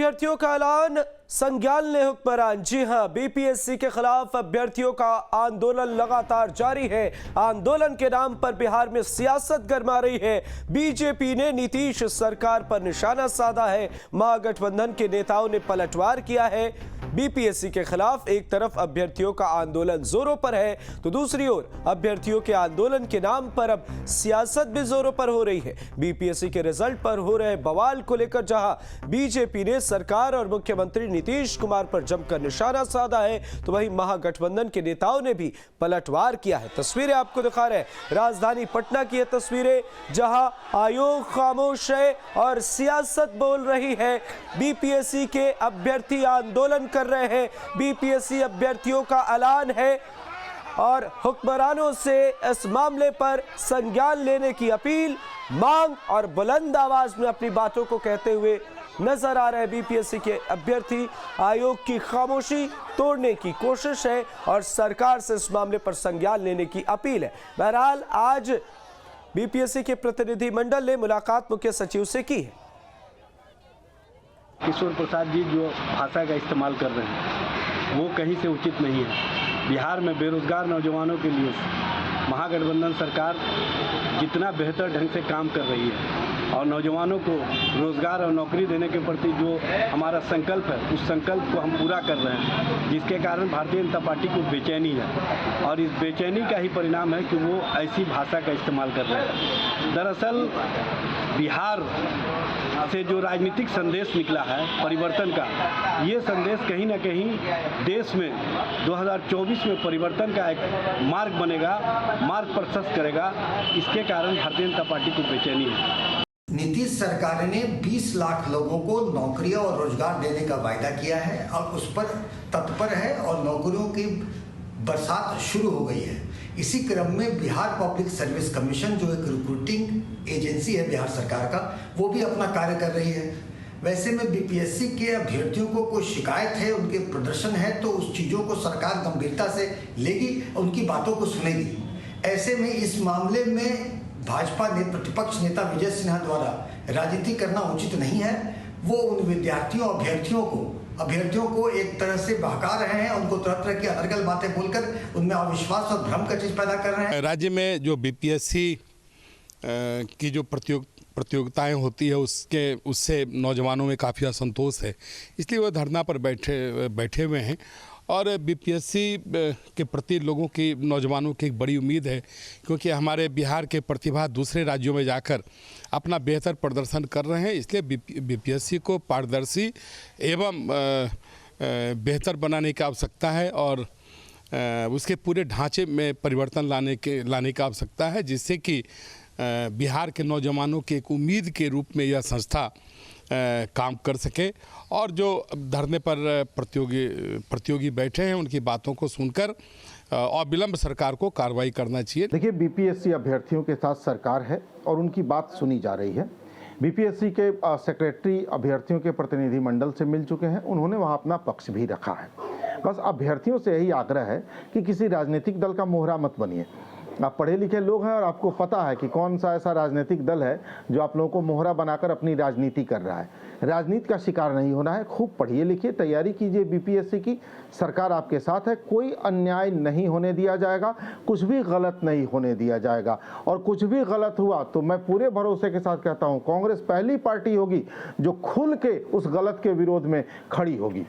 अभ्यर्थियों का ऐलान, संज्ञान ले हुक्मरान। जी हां, बीपीएससी के खिलाफ अभ्यर्थियों का आंदोलन लगातार जारी है। आंदोलन के नाम पर बिहार में सियासत गरमा रही है। बीजेपी ने नीतीश सरकार पर निशाना साधा है। महागठबंधन के नेताओं ने पलटवार किया है। बीपीएससी के खिलाफ एक तरफ अभ्यर्थियों का आंदोलन जोरों पर है, तो दूसरी ओर अभ्यर्थियों के आंदोलन के नाम पर अब सियासत भी जोरों पर हो रही है। बीपीएससी के रिजल्ट पर हो रहे बवाल को लेकर जहां बीजेपी ने सरकार और मुख्यमंत्री नीतीश कुमार पर जमकर निशाना साधा है, तो वहीं महागठबंधन के नेताओं ने भी पलटवार किया है। तस्वीरें आपको दिखा रहे हैं, राजधानी पटना की ये तस्वीरें, जहां आयोग खामोश है और सियासत बोल रही है। बीपीएससी के अभ्यर्थी आंदोलन कर रहे हैं। बीपीएससी अभ्यर्थियों का ऐलान है और हुक्मरानों से इस मामले पर संज्ञान लेने की अपील, मांग और बुलंद आवाज में अपनी बातों को कहते हुए नजर आ रहे हैं बीपीएससी के अभ्यर्थी। आयोग की खामोशी तोड़ने की कोशिश है और सरकार से इस मामले पर संज्ञान लेने की अपील है। बहरहाल आज बीपीएससी के प्रतिनिधि मंडल ने मुलाकात मुख्य सचिव से की है। किशोर प्रसाद जी जो भाषा का इस्तेमाल कर रहे हैं वो कहीं से उचित नहीं है। बिहार में बेरोजगार नौजवानों के लिए महागठबंधन सरकार जितना बेहतर ढंग से काम कर रही है और नौजवानों को रोजगार और नौकरी देने के प्रति जो हमारा संकल्प है, उस संकल्प को हम पूरा कर रहे हैं, जिसके कारण भारतीय जनता पार्टी को बेचैनी है और इस बेचैनी का ही परिणाम है कि वो ऐसी भाषा का इस्तेमाल कर रहे हैं। दरअसल बिहार से जो राजनीतिक संदेश निकला है परिवर्तन का, ये संदेश कहीं ना कहीं देश में 2024 में परिवर्तन का एक मार्ग बनेगा, मार्ग प्रशस्त करेगा। इसके कारण भारतीय जनता पार्टी को बेचैनी है। नीतीश सरकार ने 20 लाख लोगों को नौकरियां और रोजगार देने का वायदा किया है और उस पर तत्पर है और नौकरियों की बरसात शुरू हो गई है। इसी क्रम में बिहार पब्लिक सर्विस कमीशन, जो एक रिक्रूटिंग एजेंसी है बिहार सरकार का, वो भी अपना कार्य कर रही है। वैसे में बीपीएससी के अभ्यर्थियों को कोई शिकायत है, उनके प्रदर्शन है, तो उस चीज़ों को सरकार गंभीरता से लेगी, उनकी बातों को सुनेगी। ऐसे में इस मामले में भाजपा ने प्रतिपक्ष नेता विजय सिन्हा द्वारा राजनीति करना उचित नहीं है। वो उन विद्यार्थियों अभ्यर्थियों को एक तरह से बहका रहे हैं, उनको तरह तरह की अनर्गल बातें बोलकर उनमें अविश्वास और भ्रम का चीज पैदा कर रहे हैं। राज्य में जो बीपीएससी की जो प्रतियोगिताएं होती है उससे नौजवानों में काफ़ी असंतोष है, इसलिए वो धरना पर बैठे हुए हैं और बीपीएससी के प्रति लोगों की, नौजवानों की एक बड़ी उम्मीद है, क्योंकि हमारे बिहार के प्रतिभा दूसरे राज्यों में जाकर अपना बेहतर प्रदर्शन कर रहे हैं। इसलिए बीपीएससी को पारदर्शी एवं बेहतर बनाने की आवश्यकता है और उसके पूरे ढांचे में परिवर्तन लाने की आवश्यकता है, जिससे कि बिहार के नौजवानों की एक उम्मीद के रूप में यह संस्था काम कर सके और जो धरने पर प्रतियोगी बैठे हैं उनकी बातों को सुनकर अविलंब सरकार को कार्रवाई करना चाहिए। देखिए, बीपीएससी अभ्यर्थियों के साथ सरकार है और उनकी बात सुनी जा रही है। बीपीएससी के सेक्रेटरी अभ्यर्थियों के प्रतिनिधि मंडल से मिल चुके हैं, उन्होंने वहां अपना पक्ष भी रखा है। बस अभ्यर्थियों से यही आग्रह है कि किसी राजनीतिक दल का मोहरा मत बनिए। आप पढ़े लिखे लोग हैं और आपको पता है कि कौन सा ऐसा राजनीतिक दल है जो आप लोगों को मोहरा बनाकर अपनी राजनीति कर रहा है। राजनीति का शिकार नहीं होना है। खूब पढ़िए लिखिए, तैयारी कीजिए बीपीएससी की। सरकार आपके साथ है, कोई अन्याय नहीं होने दिया जाएगा, कुछ भी गलत नहीं होने दिया जाएगा। और कुछ भी गलत हुआ तो मैं पूरे भरोसे के साथ कहता हूँ, कांग्रेस पहली पार्टी होगी जो खुल के उस गलत के विरोध में खड़ी होगी।